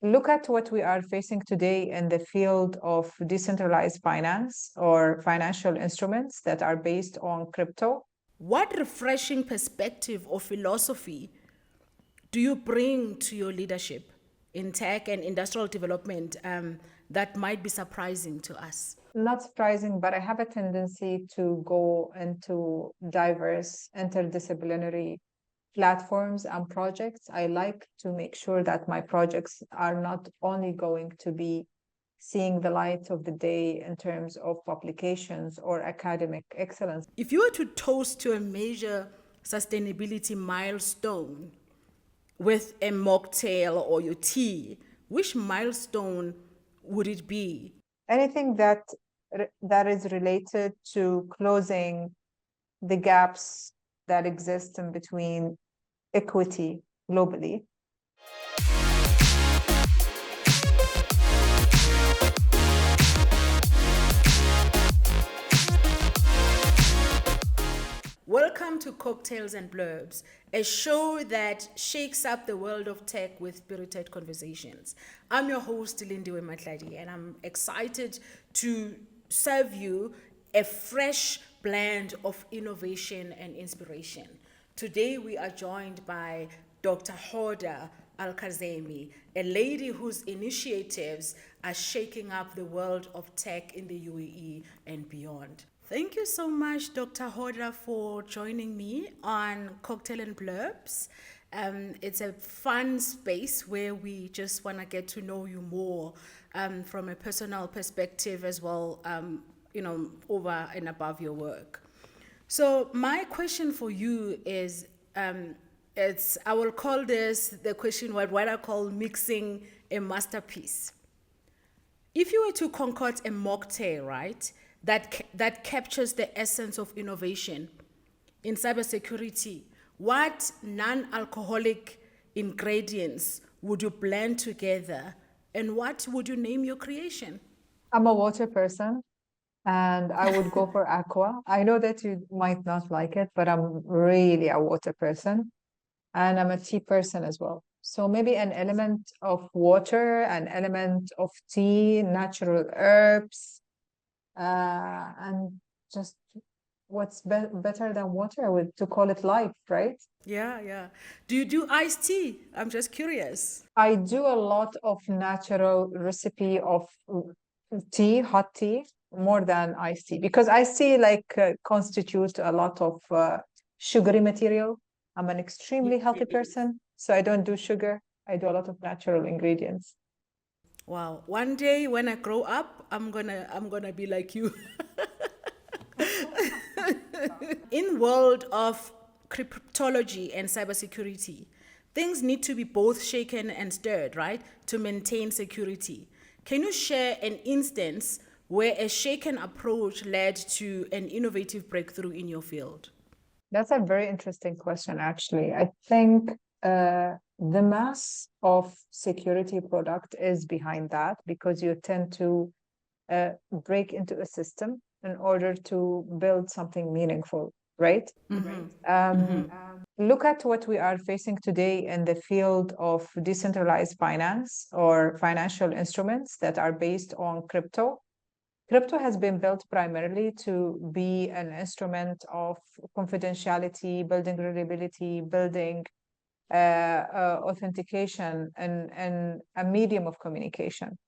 Look at what we are facing today in the field of decentralized finance or financial instruments that are based on crypto. What refreshing perspective or philosophy do you bring to your leadership in tech and industrial development that might be surprising to us? Not surprising, but I have a tendency to go into diverse interdisciplinary platforms and projects. I like to make sure that my projects are not only going to be seeing the light of the day in terms of publications or academic excellence. If you were to toast to a major sustainability milestone with a mocktail or your tea, which milestone would it be? Anything that is related to closing the gaps that exist in between equity globally. Welcome to Cocktails and Blurbs, a show that shakes up the world of tech with spirited conversations. I'm your host, Lindiwe Matladi, and I'm excited to serve you a fresh blend of innovation and inspiration. Today, we are joined by Dr. Hoda Alkhzaimi, a lady whose initiatives are shaking up the world of tech in the UAE and beyond. Thank you so much, Dr. Hoda, for joining me on Cocktail and Blurbs. It's a fun space where we just want to get to know you more from a personal perspective as well, over and above your work. So my question for you is, I will call this the question what I call mixing a masterpiece. If you were to concoct a mocktail, right, that captures the essence of innovation in cybersecurity, what non-alcoholic ingredients would you blend together, and what would you name your creation? I'm a water person, and I would go for aqua. I know that you might not like it, but I'm really a water person, and I'm a tea person as well. So maybe an element of water, an element of tea, natural herbs, and just what's better than water to call it life, right? Yeah. Do you do iced tea? I'm just curious. I do a lot of natural recipe of tea, hot tea, more than iced tea, because iced tea constitute a lot of sugary material. I'm an extremely healthy person, so I don't do sugar. I do a lot of natural ingredients. Wow. One day when I grow up, I'm gonna be like you. In world of cryptology and cybersecurity, things need to be both shaken and stirred, right, to maintain security. Can you share an instance where a shaken approach led to an innovative breakthrough in your field? That's a very interesting question, actually. I think the mass of security product is behind that, because you tend to break into a system in order to build something meaningful, right? Look at what we are facing today in the field of decentralized finance or financial instruments that are based on crypto. Crypto has been built primarily to be an instrument of confidentiality, building reliability, building authentication, and a medium of communication.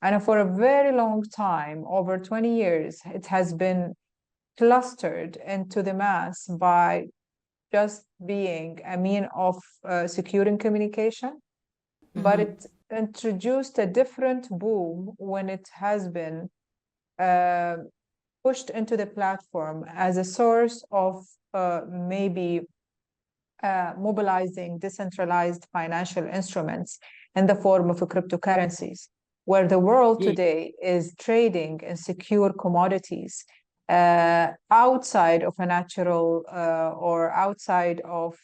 And for a very long time, over 20 years, it has been clustered into the mass by just being a mean of securing communication. But it introduced a different boom when it has been pushed into the platform as a source of maybe mobilizing decentralized financial instruments in the form of cryptocurrencies, where the world today is trading in secure commodities outside of a natural or outside of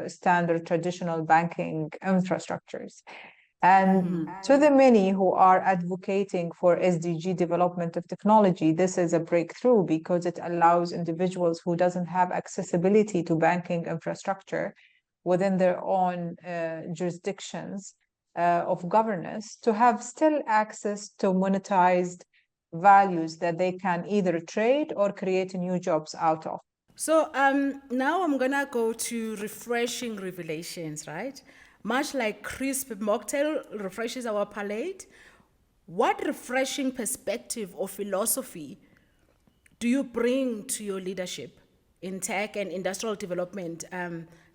standard traditional banking infrastructures. And to the many who are advocating for SDG development of technology, this is a breakthrough because it allows individuals who doesn't have accessibility to banking infrastructure within their own jurisdictions of governance to have still access to monetized values that they can either trade or create new jobs out of. So now I'm gonna go to refreshing revelations, right? Much like crisp mocktail refreshes our palate, what refreshing perspective or philosophy do you bring to your leadership in tech and industrial development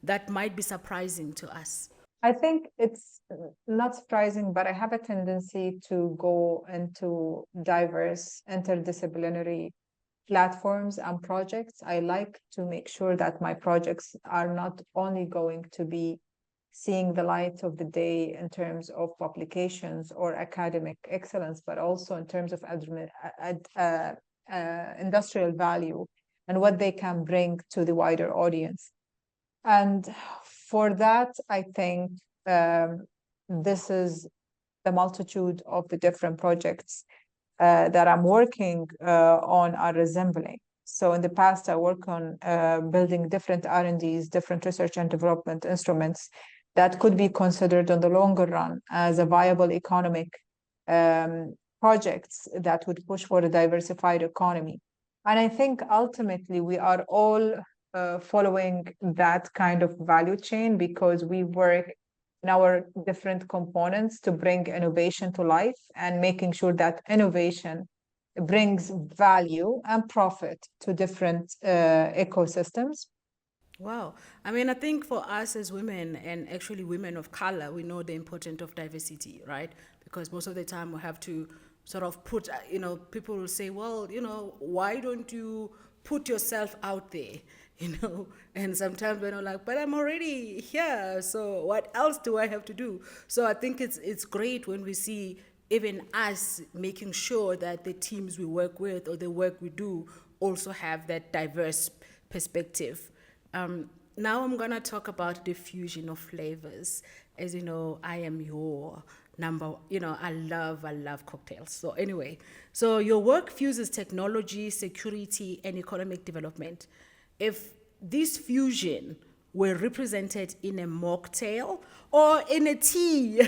that might be surprising to us? I think it's not surprising, but I have a tendency to go into diverse interdisciplinary platforms and projects. I like to make sure that my projects are not only going to be seeing the light of the day in terms of publications or academic excellence, but also in terms of industrial value and what they can bring to the wider audience. And for that, I think this is the multitude of the different projects that I'm working on are resembling. So in the past, I work on building different R&Ds, different research and development instruments that could be considered on the longer run as a viable economic projects that would push for a diversified economy. And I think ultimately we are all following that kind of value chain because we work in our different components to bring innovation to life and making sure that innovation brings value and profit to different ecosystems. Wow. I mean, I think for us as women, and actually women of color, we know the importance of diversity, right? Because most of the time we have to sort of put, people will say, well, why don't you put yourself out there? And sometimes we're like, but I'm already here, so what else do I have to do? So I think it's great when we see even us making sure that the teams we work with or the work we do also have that diverse perspective. Now I'm gonna talk about the fusion of flavors. As you know, I am your I love cocktails. So anyway, so your work fuses technology, security, and economic development. If this fusion were represented in a mocktail or in a tea,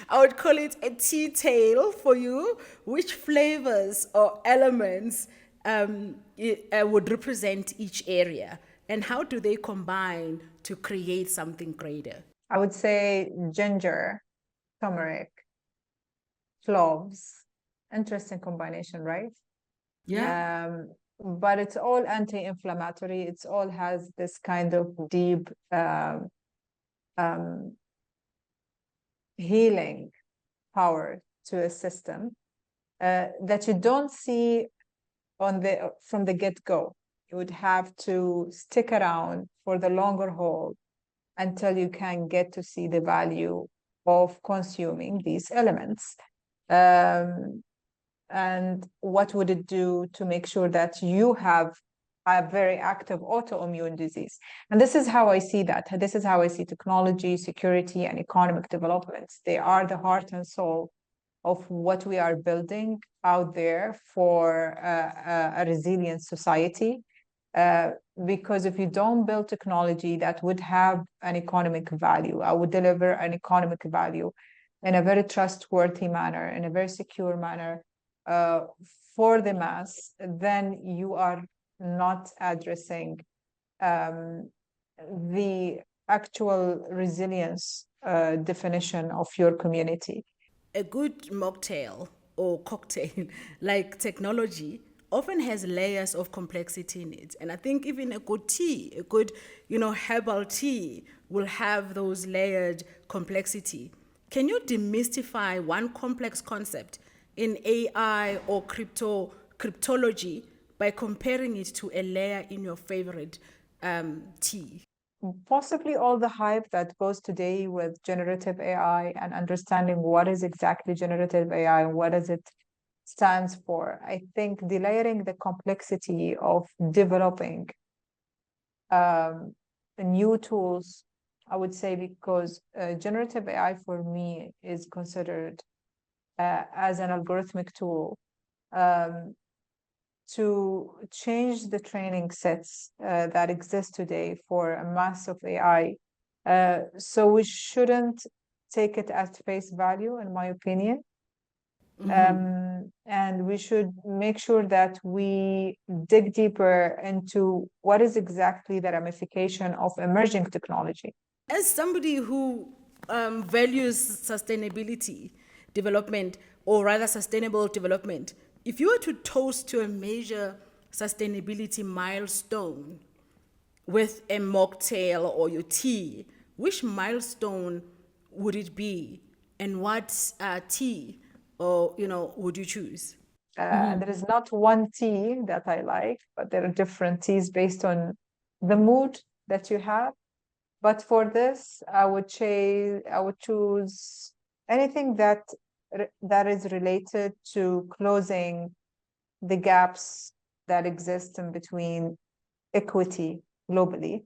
I would call it a tea tale for you. Which flavors or elements would represent each area, and how do they combine to create something greater? I would say ginger, turmeric, cloves. Interesting combination, right? Yeah. But it's all anti-inflammatory. It's all has this kind of deep healing power to a system that you don't see from the get-go. You would have to stick around for the longer haul until you can get to see the value of consuming these elements. And what would it do to make sure that you have a very active autoimmune disease? And this is how I see that. This is how I see technology, security, and economic developments. They are the heart and soul of what we are building out there for a resilient society. Because if you don't build technology that would have an economic value, I would deliver an economic value in a very trustworthy manner, in a very secure manner, for the mass, then you are not addressing the actual resilience definition of your community. A good mocktail or cocktail, like technology, often has layers of complexity in it. And I think even a good tea, a good, herbal tea will have those layered complexity. Can you demystify one complex concept in AI or cryptology by comparing it to a layer in your favorite tea? Possibly all the hype that goes today with generative AI and understanding what is exactly generative AI and what does it stands for. I think delayering the complexity of developing new tools, I would say, because generative AI for me is considered as an algorithmic tool to change the training sets that exist today for a mass of AI. So we shouldn't take it at face value, in my opinion. And we should make sure that we dig deeper into what is exactly the ramification of emerging technology. As somebody who values sustainability development, or rather sustainable development, if you were to toast to a major sustainability milestone with a mocktail or your tea, which milestone would it be, and what tea or would you choose? There is not one tea that I like, but there are different teas based on the mood that you have. But for this, I would choose anything that is related to closing the gaps that exist in between equity globally,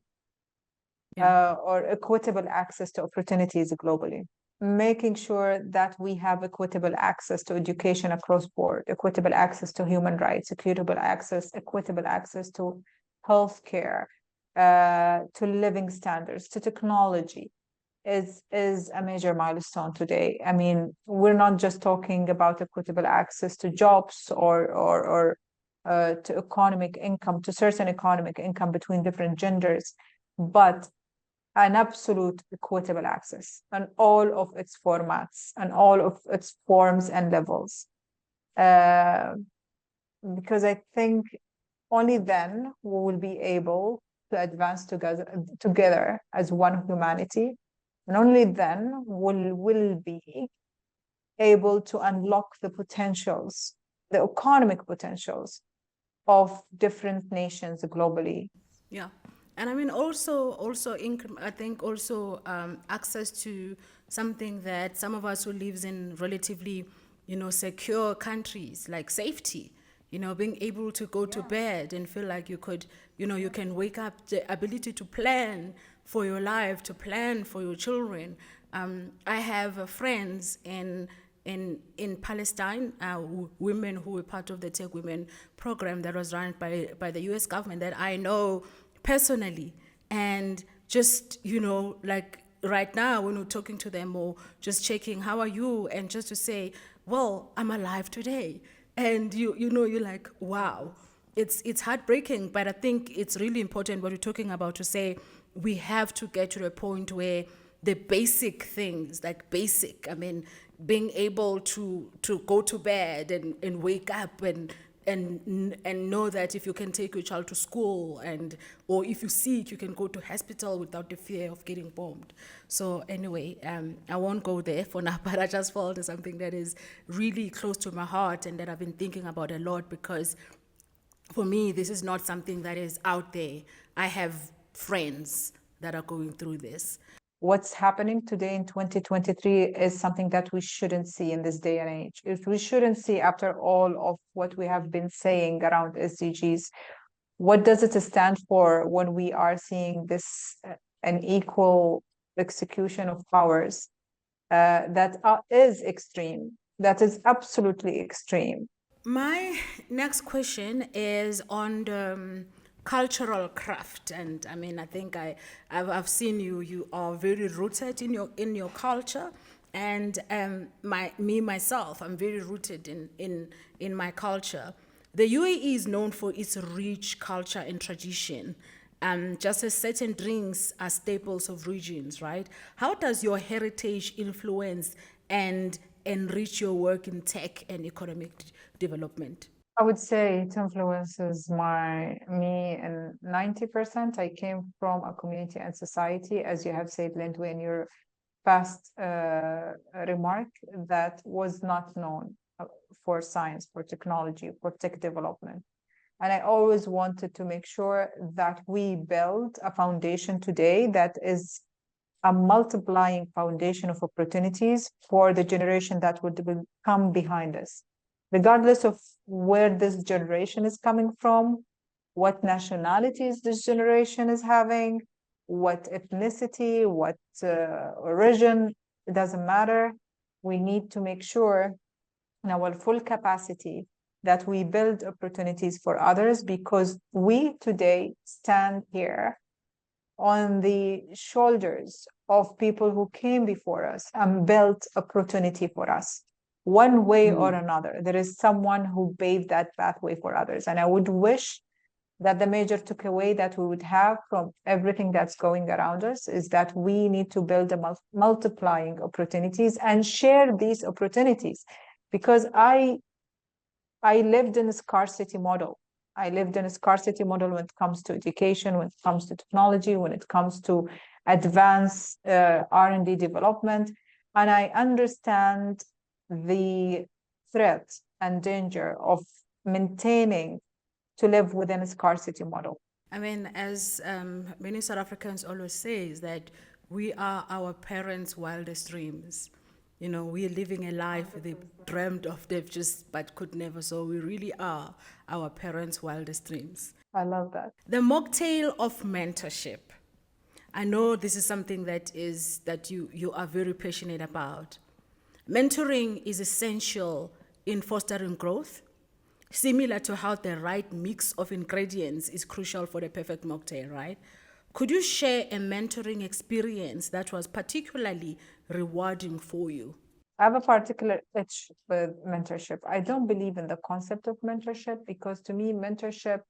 or equitable access to opportunities globally. Making sure that we have equitable access to education across board, equitable access to human rights, equitable access to healthcare, to living standards, to technology is a major milestone today. I mean, we're not just talking about equitable access to jobs or to economic income, to certain economic income between different genders, but an absolute equitable access on all of its formats and all of its forms and levels. Because I think only then we will be able to advance together as one humanity. And only then we'll be able to unlock the potentials, the economic potentials of different nations globally. Yeah. And I mean, also, I think also access to something that some of us who lives in relatively, secure countries, like safety, being able to go to bed and feel like you could, you can wake up, the ability to plan for your life, to plan for your children. I have friends in Palestine, women who were part of the Tech Women program that was run by the US government that I know personally, and just like right now when we're talking to them or just checking how are you, and just to say, well, I'm alive today, and you're like, wow, it's heartbreaking, but I think it's really important what you're talking about, to say we have to get to a point where the basic things, like basic, I mean, being able to go to bed and wake up and know that if you can take your child to school, or if you're sick, you can go to hospital without the fear of getting bombed. So anyway, I won't go there for now, but I just felt it's something that is really close to my heart and that I've been thinking about a lot, because for me, this is not something that is out there. I have friends that are going through this. What's happening today in 2023 is something that we shouldn't see in this day and age. We shouldn't see, after all of what we have been saying around SDGs. What does it stand for when we are seeing this an equal execution of powers that is extreme, that is absolutely extreme? My next question is on the cultural craft, and I mean, I think I've seen you are very rooted in your culture, and myself, I'm very rooted in my culture. The UAE is known for its rich culture and tradition, just as certain drinks are staples of regions, right? How does your heritage influence and enrich your work in tech and economic development? I would say it influences me in 90%. I came from a community and society, as you have said, Lindwi, in your past remark, that was not known for science, for technology, for tech development. And I always wanted to make sure that we build a foundation today that is a multiplying foundation of opportunities for the generation that would come behind us, regardless of where this generation is coming from, what nationalities this generation is having, what ethnicity, what origin, it doesn't matter. We need to make sure in our full capacity that we build opportunities for others, because we today stand here on the shoulders of people who came before us and built opportunity for us. One way or another, there is someone who paved that pathway for others. And I would wish that the major takeaway that we would have from everything that's going around us is that we need to build a multiplying opportunities and share these opportunities. Because I lived in a scarcity model. I lived in a scarcity model when it comes to education, when it comes to technology, when it comes to advanced R&D development. And I understand the threat and danger of maintaining to live within a scarcity model. I mean, as many South Africans always say, is that we are our parents' wildest dreams. You know, we are living a life they dreamed of, they've just, but could never. So we really are our parents' wildest dreams. I love that. The mocktail of mentorship. I know this is something that you are very passionate about. Mentoring is essential in fostering growth, similar to how the right mix of ingredients is crucial for the perfect mocktail, right? Could you share a mentoring experience that was particularly rewarding for you? I have a particular itch with mentorship. I don't believe in the concept of mentorship because to me, mentorship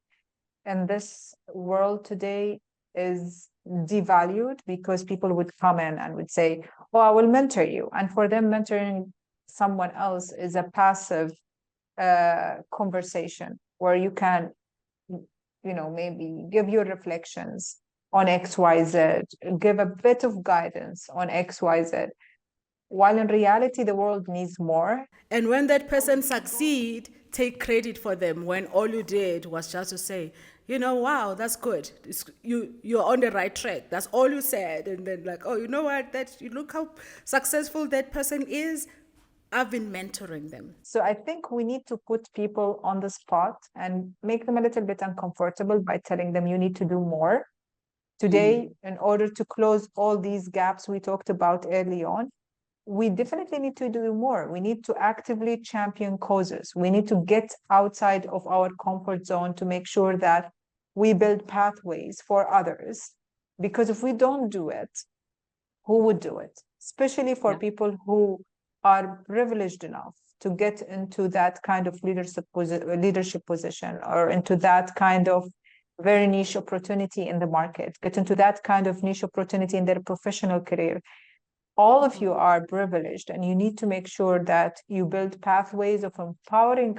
in this world today is devalued because people would come in and would say, oh, I will mentor you. And for them, mentoring someone else is a passive conversation where you can, maybe give your reflections on XYZ, give a bit of guidance on XYZ. While in reality, the world needs more. And when that person succeed, take credit for them when all you did was just to say, wow, that's good. You're on the right track. That's all you said. And then like, oh, you know what? You look how successful that person is. I've been mentoring them. So I think we need to put people on the spot and make them a little bit uncomfortable by telling them you need to do more. Today, in order to close all these gaps we talked about early on, we definitely need to do more. We need to actively champion causes. We need to get outside of our comfort zone to make sure that we build pathways for others. Because if we don't do it, who would do it? Especially for people who are privileged enough to get into that kind of leadership position or into that kind of very niche opportunity in the market, get into that kind of niche opportunity in their professional career. All of you are privileged, and you need to make sure that you build pathways of empowering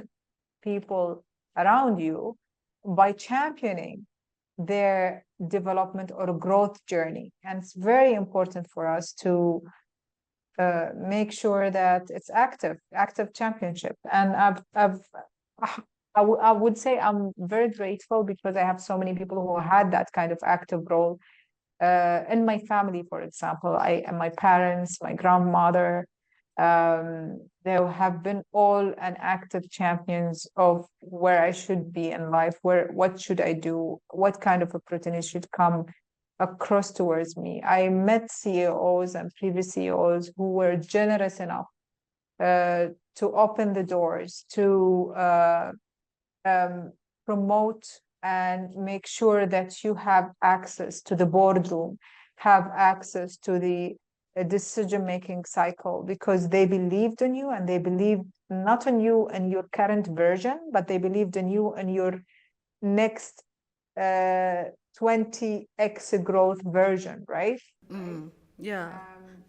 people around you by championing their development or growth journey. And it's very important for us to make sure that it's active championship. And I would say I'm very grateful because I have so many people who had that kind of active role. In my family, for example, my parents, my grandmother, they have been all an active champions of where I should be in life, what should I do, what kind of opportunities should come across towards me. I met CEOs and previous CEOs who were generous enough to open the doors, to promote and make sure that you have access to the boardroom, have access to the decision-making cycle, because they believed in you, and they believed not in you and your current version, but they believed in you and your next 20x growth version, right? Yeah.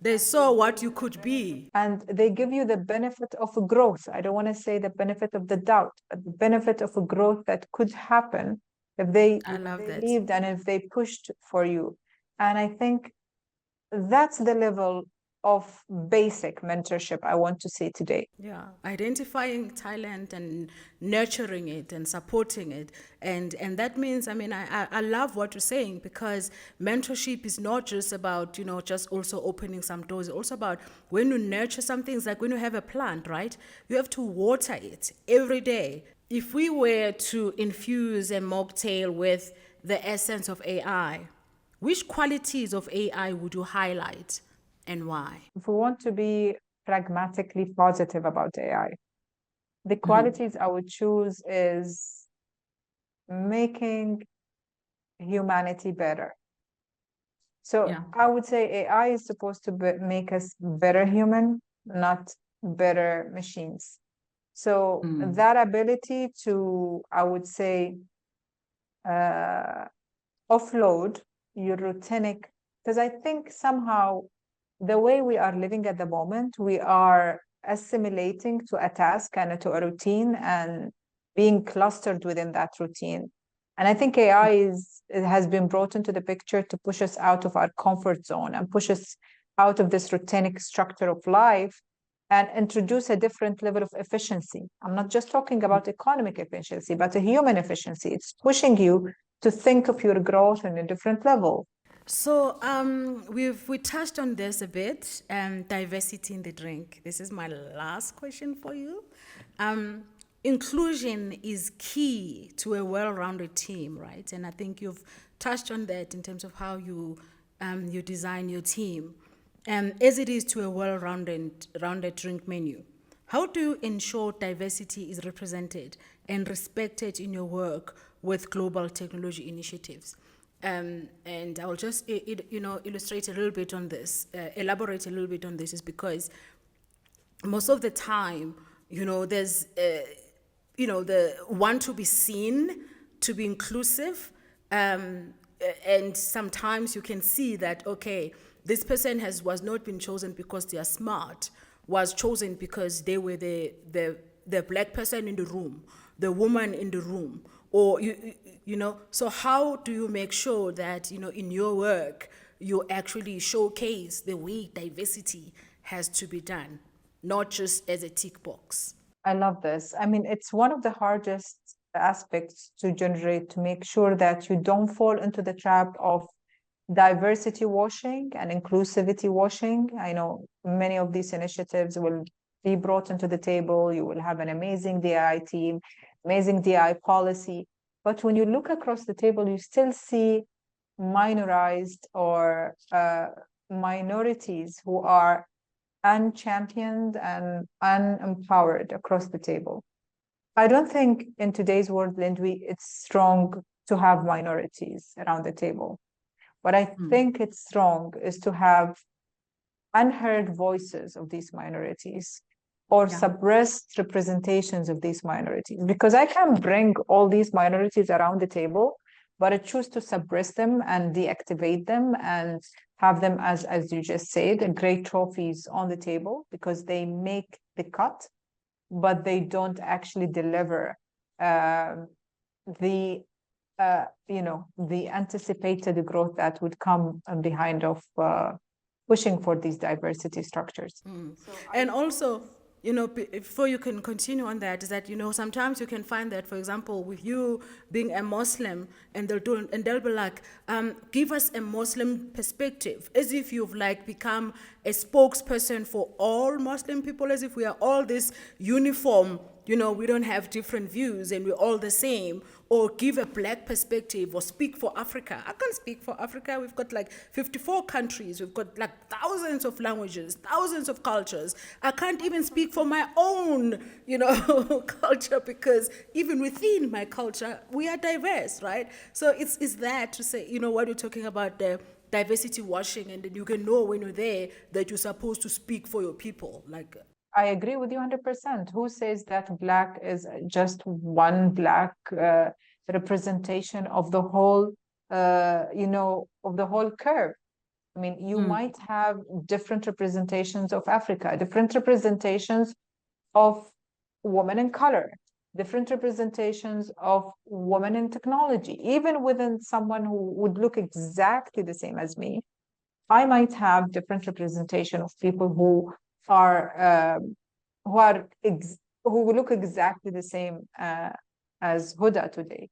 They saw what you could be. And they give you the benefit of a growth. I don't want to say the benefit of the doubt, but the benefit of a growth that could happen if they believed and if they pushed for you. And I think that's the level of basic mentorship I want to see today. Yeah, identifying talent and nurturing it and supporting it. And that means, I love what you're saying, because mentorship is not just about, just also opening some doors. It's also about when you nurture something, it's like when you have a plant, right? You have to water it every day. If we were to infuse a mocktail with the essence of AI, which qualities of AI would you highlight? And why? If we want to be pragmatically positive about AI, the qualities I would choose is making humanity better. So Yeah. I would say AI is supposed to make us better human, not better machines. So that ability to, I would say, offload your routinic, because I think somehow the way we are living at the moment, we are assimilating to a task and to a routine and being clustered within that routine. And I think AI it has been brought into the picture to push us out of our comfort zone and push us out of this routinic structure of life and introduce a different level of efficiency. I'm not just talking about economic efficiency, but a human efficiency. It's pushing you to think of your growth in a different level. So we touched on this a bit, diversity in the drink. This is my last question for you. Inclusion is key to a well-rounded team, right? And I think you've touched on that in terms of how you design your team, as it is to a rounded drink menu. How do you ensure diversity is represented and respected in your work with global technology initiatives? And I will just illustrate a little bit on this, elaborate a little bit on this, is because most of the time, there's the want to be seen, to be inclusive, and sometimes you can see that, okay, this person was not been chosen because they are smart, was chosen because they were the black person in the room, the woman in the room, or so how do you make sure that in your work you actually showcase the way diversity has to be done, not just as a tick box? I love this. I mean, it's one of the hardest aspects to generate, to make sure that you don't fall into the trap of diversity washing and inclusivity washing. I know many of these initiatives will be brought into the table. You will have an amazing DI team, amazing DI policy. But when you look across the table, you still see minorized or minorities who are unchampioned and unempowered across the table. I don't think in today's world, Lindwi, it's strong to have minorities around the table. What I think it's strong is to have unheard voices of these minorities or suppressed representations of these minorities. Because I can bring all these minorities around the table, but I choose to suppress them and deactivate them and have them, as you just said, great trophies on the table because they make the cut, but they don't actually deliver the anticipated growth that would come behind of pushing for these diversity structures. And also, before you can continue on that, is that, sometimes you can find that, for example, with you being a Muslim, and they'll be like, give us a Muslim perspective, as if you've become a spokesperson for all Muslim people, as if we are all this uniform, we don't have different views and we're all the same. Or give a black perspective, or speak for Africa. I can't speak for Africa. We've got 54 countries. We've got thousands of languages, thousands of cultures. I can't even speak for my own, culture, because even within my culture, we are diverse, right? So it's that to say, what you're talking about, the diversity washing, and then you can know when you're there that you're supposed to speak for your people. I agree with you 100%. Who says that black is just one black representation of the whole, of the whole curve? I mean, you might have different representations of Africa, different representations of women in color, different representations of women in technology. Even within someone who would look exactly the same as me, I might have different representation of people who are who look exactly the same as Hoda today.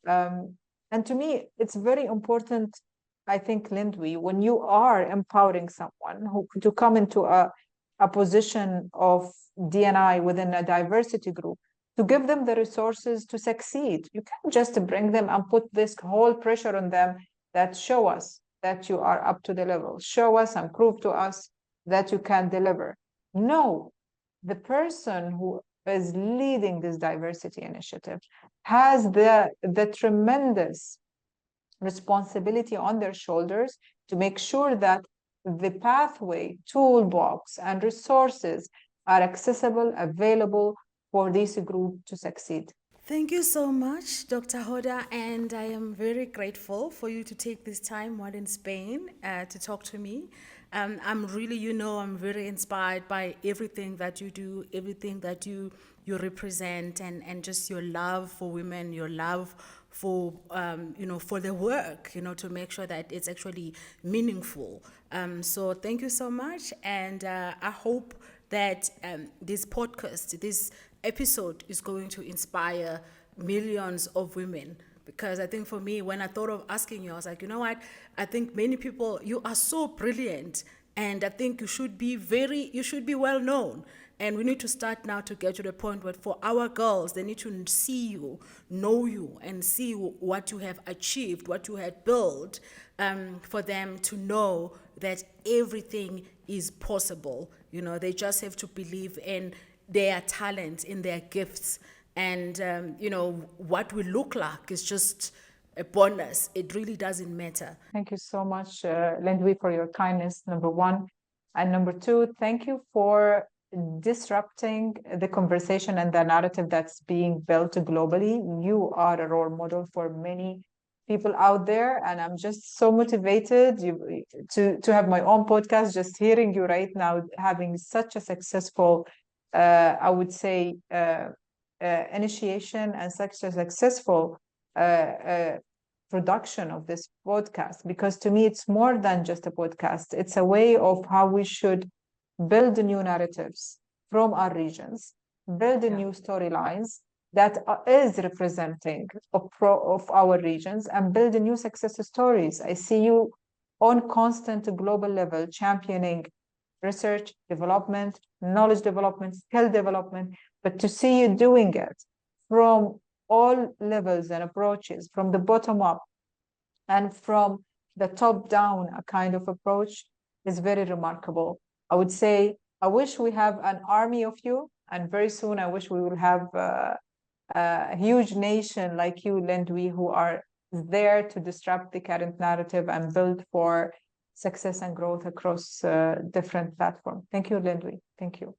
And to me, it's very important, I think, Lindwi, when you are empowering someone to come into a position of D&I within a diversity group, to give them the resources to succeed. You can't just bring them and put this whole pressure on them that show us that you are up to the level. Show us and prove to us that you can deliver. No, the person who is leading this diversity initiative has the tremendous responsibility on their shoulders to make sure that the pathway, toolbox, and resources are accessible, available for this group to succeed. Thank you so much, Dr. Hoda, and I am very grateful for you to take this time while in Spain to talk to me. I'm really, I'm very inspired by everything that you do, everything that you represent, and just your love for women, your love for for the work, to make sure that it's actually meaningful. So thank you so much, and I hope that this podcast, this episode is going to inspire millions of women. Because I think for me, when I thought of asking you, I was like, you know what? I think many people, you are so brilliant, and I think you should be well known. And we need to start now to get to the point where for our girls, they need to see you, know you, and see what you have achieved, what you had built, for them to know that everything is possible. They just have to believe in their talent, in their gifts. And, what we look like is just a bonus. It really doesn't matter. Thank you so much, Lindwi, for your kindness, number one. And number two, thank you for disrupting the conversation and the narrative that's being built globally. You are a role model for many people out there, and I'm just so motivated to have my own podcast. Just hearing you right now having such a successful, I would say, initiation and such a successful production of this podcast, because to me it's more than just a podcast. It's a way of how we should build new narratives from our regions, build new storylines that is representing of our regions, and build new success stories. I see you on constant global level championing research, development, knowledge development, skill development, but to see you doing it from all levels and approaches, from the bottom up and from the top down, a kind of approach, is very remarkable. I would say, I wish we have an army of you, and very soon I wish we will have a huge nation like you, Lindwi, who are there to disrupt the current narrative and build for success and growth across different platforms. Thank you, Lindwi. Thank you.